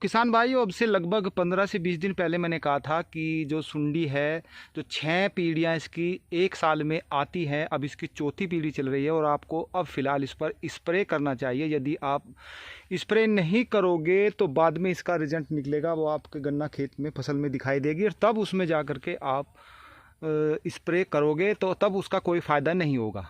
किसान भाइयों, अब से लगभग 15 से 20 दिन पहले मैंने कहा था कि जो सुंडी है, जो 6 पीढ़ियाँ इसकी एक साल में आती हैं, अब इसकी चौथी पीढ़ी चल रही है और आपको अब फ़िलहाल इस पर स्प्रे करना चाहिए। यदि आप स्प्रे नहीं करोगे तो बाद में इसका रिजल्ट निकलेगा, वो आपके गन्ना खेत में फसल में दिखाई देगी और तब उसमें जा कर के आप स्प्रे करोगे तो तब उसका कोई फ़ायदा नहीं होगा।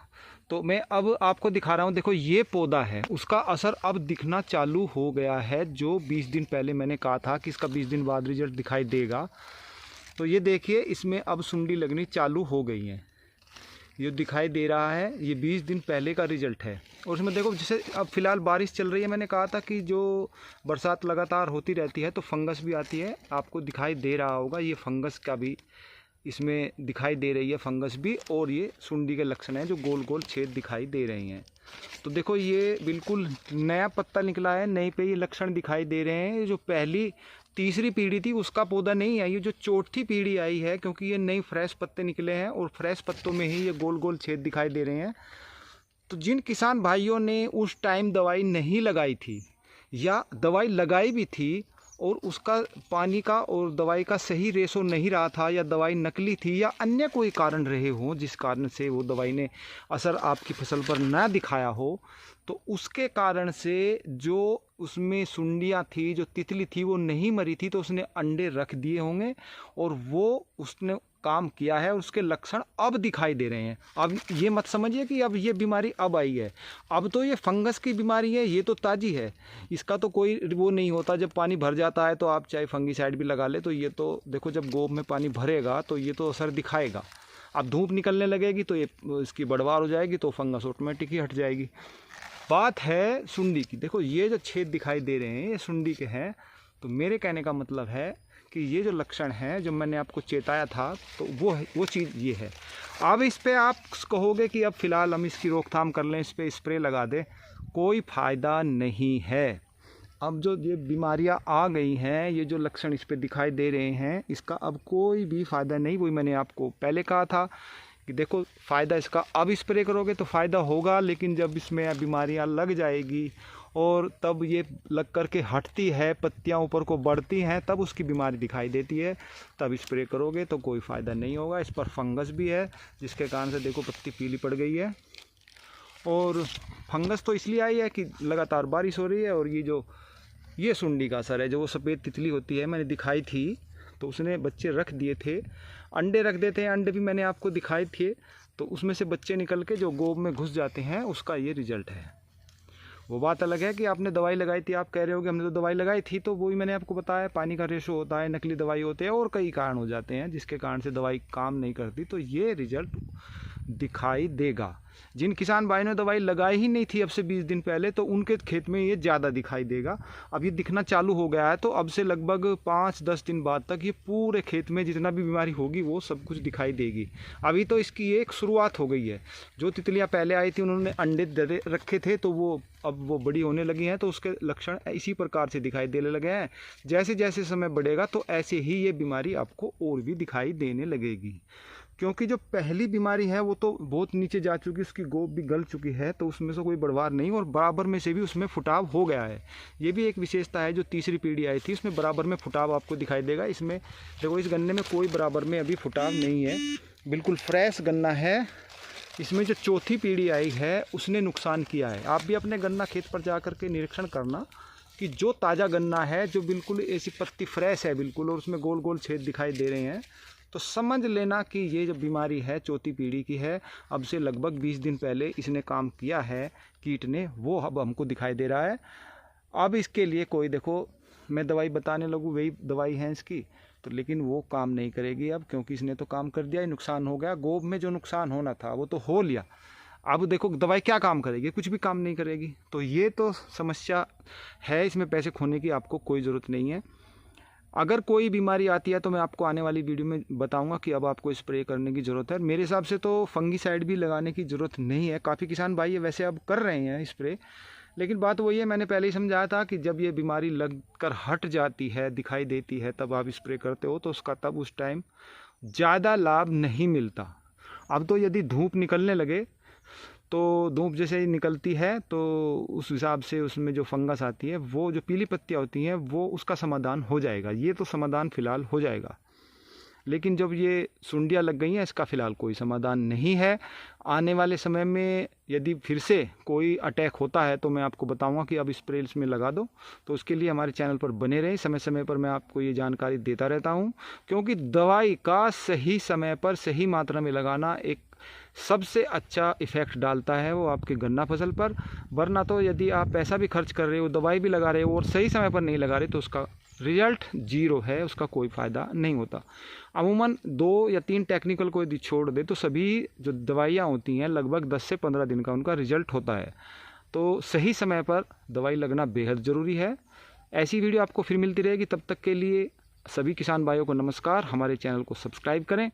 तो मैं अब आपको दिखा रहा हूँ, देखो ये पौधा है, उसका असर अब दिखना चालू हो गया है। जो 20 दिन पहले मैंने कहा था कि इसका 20 दिन बाद रिजल्ट दिखाई देगा, तो ये देखिए इसमें अब सुंडी लगनी चालू हो गई है। ये दिखाई दे रहा है, ये 20 दिन पहले का रिजल्ट है। और उसमें देखो जैसे अब फ़िलहाल बारिश चल रही है, मैंने कहा था कि जो बरसात लगातार होती रहती है तो फंगस भी आती है, आपको दिखाई दे रहा होगा। ये फंगस का भी इसमें दिखाई दे रही है, फंगस भी, और ये सुंडी के लक्षण हैं जो गोल गोल छेद दिखाई दे रही हैं। तो देखो ये बिल्कुल नया पत्ता निकला है, नई पे ये लक्षण दिखाई दे रहे हैं। ये जो पहली तीसरी पीढ़ी थी उसका पौधा नहीं है, ये जो चौथी पीढ़ी आई है, क्योंकि ये नई फ्रेश पत्ते निकले हैं और फ्रेश पत्तों में ही ये गोल गोल छेद दिखाई दे रहे हैं। तो जिन किसान भाइयों ने उस टाइम दवाई नहीं लगाई थी या दवाई लगाई भी थी और उसका पानी का और दवाई का सही रेशो नहीं रहा था, या दवाई नकली थी, या अन्य कोई कारण रहे हों जिस कारण से वो दवाई ने असर आपकी फसल पर ना दिखाया हो, तो उसके कारण से जो उसमें सुंडियाँ थी, जो तितली थी, वो नहीं मरी थी, तो उसने अंडे रख दिए होंगे और वो उसने काम किया है। उसके लक्षण अब दिखाई दे रहे हैं। अब ये मत समझिए कि अब ये बीमारी अब आई है, अब तो ये फंगस की बीमारी है, ये तो ताज़ी है, इसका तो कोई वो नहीं होता। जब पानी भर जाता है तो आप चाहे फंगीसाइड भी लगा ले, तो ये तो देखो जब गोब में पानी भरेगा तो ये तो असर दिखाएगा। अब धूप निकलने लगेगी तो ये इसकी बढ़वार हो जाएगी, तो फंगस ऑटोमेटिक ही हट जाएगी। बात है सुंडी की, देखो ये जो छेद दिखाई दे रहे हैं ये सुंडी के हैं। तो मेरे कहने का मतलब है कि ये जो लक्षण हैं जो मैंने आपको चेताया था, तो वो चीज़ ये है। अब इस पर आप कहोगे कि अब फ़िलहाल हम इसकी रोकथाम कर लें, इस पर स्प्रे लगा दें, कोई फ़ायदा नहीं है। अब जो ये बीमारियां आ गई हैं, ये जो लक्षण इस पर दिखाई दे रहे हैं, इसका अब कोई भी फ़ायदा नहीं। वही मैंने आपको पहले कहा था कि देखो फ़ायदा इसका, अब स्प्रे करोगे तो फ़ायदा होगा, लेकिन जब इसमें बीमारियां लग जाएगी और तब ये लग कर के हटती है, पत्तियां ऊपर को बढ़ती हैं, तब उसकी बीमारी दिखाई देती है, तब स्प्रे करोगे तो कोई फ़ायदा नहीं होगा। इस पर फंगस भी है जिसके कारण से देखो पत्ती पीली पड़ गई है। और फंगस तो इसलिए आई है कि लगातार बारिश हो रही है, और ये सुंडी का असर है। जो वो सफ़ेद तितली होती है मैंने दिखाई थी, तो उसने बच्चे रख दिए थे, अंडे रख देते हैं, अंडे भी मैंने आपको दिखाए थे, तो उसमें से बच्चे निकल के जो गोब में घुस जाते हैं, उसका ये रिजल्ट है। वो बात अलग है कि आपने दवाई लगाई थी, आप कह रहे हो कि हमने तो दवाई लगाई थी, तो वही मैंने आपको बताया, पानी का रेशो होता है, नकली दवाई होते हैं और कई कारण हो जाते हैं जिसके कारण से दवाई काम नहीं करती, तो ये रिजल्ट दिखाई देगा। जिन किसान भाई ने दवाई लगाई ही नहीं थी अब से 20 दिन पहले, तो उनके खेत में ये ज़्यादा दिखाई देगा। अब ये दिखना चालू हो गया है, तो अब से लगभग 5-10 दिन बाद तक ये पूरे खेत में जितना भी बीमारी होगी वो सब कुछ दिखाई देगी। अभी तो इसकी एक शुरुआत हो गई है। जो तितलियाँ पहले आई थी उन्होंने अंडे दे रखे थे, तो वो अब वो बड़ी होने लगी हैं, तो उसके लक्षण इसी प्रकार से दिखाई देने लगे हैं। जैसे जैसे समय बढ़ेगा तो ऐसे ही ये बीमारी आपको और भी दिखाई देने लगेगी, क्योंकि जो पहली बीमारी है वो तो बहुत नीचे जा चुकी, उसकी गोब भी गल चुकी है, तो उसमें से कोई बढ़वार नहीं, और बराबर में से भी उसमें फुटाव हो गया है। ये भी एक विशेषता है। जो तीसरी पीढ़ी आई थी उसमें बराबर में फुटाव आपको दिखाई देगा। इसमें देखो इस गन्ने में कोई बराबर में अभी फुटाव नहीं है, बिल्कुल फ्रेश गन्ना है। इसमें जो चौथी पीढ़ी आई है उसने नुकसान किया है। आप भी अपने गन्ना खेत पर जा कर के निरीक्षण करना कि जो ताज़ा गन्ना है, जो बिल्कुल ऐसी पत्ती फ्रेश है बिल्कुल, और उसमें गोल गोल छेद दिखाई दे रहे हैं, तो समझ लेना कि ये जो बीमारी है चौथी पीढ़ी की है। अब से लगभग 20 दिन पहले इसने काम किया है कीट ने, वो अब हमको दिखाई दे रहा है। अब इसके लिए कोई देखो मैं दवाई बताने लगूँ, वही दवाई है इसकी, तो लेकिन वो काम नहीं करेगी अब, क्योंकि इसने तो काम कर दिया, नुकसान हो गया। गोब में जो नुकसान होना था वो तो हो लिया। अब देखो दवाई क्या काम करेगी, कुछ भी काम नहीं करेगी। तो ये तो समस्या है, इसमें पैसे खोने की आपको कोई ज़रूरत नहीं है। अगर कोई बीमारी आती है तो मैं आपको आने वाली वीडियो में बताऊंगा कि अब आपको स्प्रे करने की ज़रूरत है। मेरे हिसाब से तो फंगीसाइड भी लगाने की ज़रूरत नहीं है। काफ़ी किसान भाई ये वैसे अब कर रहे हैं स्प्रे, लेकिन बात वही है, मैंने पहले ही समझाया था कि जब ये बीमारी लग कर हट जाती है, दिखाई देती है, तब आप स्प्रे करते हो, तो उसका तब उस टाइम ज़्यादा लाभ नहीं मिलता। अब तो यदि धूप निकलने लगे तो धूप जैसे ही निकलती है तो उस हिसाब से उसमें जो फंगस आती है, वो जो पीली पत्तियाँ होती हैं, वो उसका समाधान हो जाएगा। ये तो समाधान फ़िलहाल हो जाएगा, लेकिन जब ये सुंडियाँ लग गई हैं, इसका फ़िलहाल कोई समाधान नहीं है। आने वाले समय में यदि फिर से कोई अटैक होता है तो मैं आपको बताऊंगा कि अब स्प्रे इसमें लगा दो। तो उसके लिए हमारे चैनल पर बने रहें, समय समय पर मैं आपको ये जानकारी देता रहता हूँ, क्योंकि दवाई का सही समय पर सही मात्रा में लगाना एक सबसे अच्छा इफ़ेक्ट डालता है वो आपके गन्ना फसल पर। वरना तो यदि आप पैसा भी खर्च कर रहे हो, दवाई भी लगा रहे हो और सही समय पर नहीं लगा रहे, तो उसका रिजल्ट जीरो है, उसका कोई फ़ायदा नहीं होता। अमूमन 2 या 3 टेक्निकल को यदि छोड़ दे तो सभी जो दवाइयाँ होती हैं लगभग 10 से 15 दिन का उनका रिजल्ट होता है। तो सही समय पर दवाई लगना बेहद ज़रूरी है। ऐसी वीडियो आपको फिर मिलती रहेगी, तब तक के लिए सभी किसान भाइयों को नमस्कार। हमारे चैनल को सब्सक्राइब करें।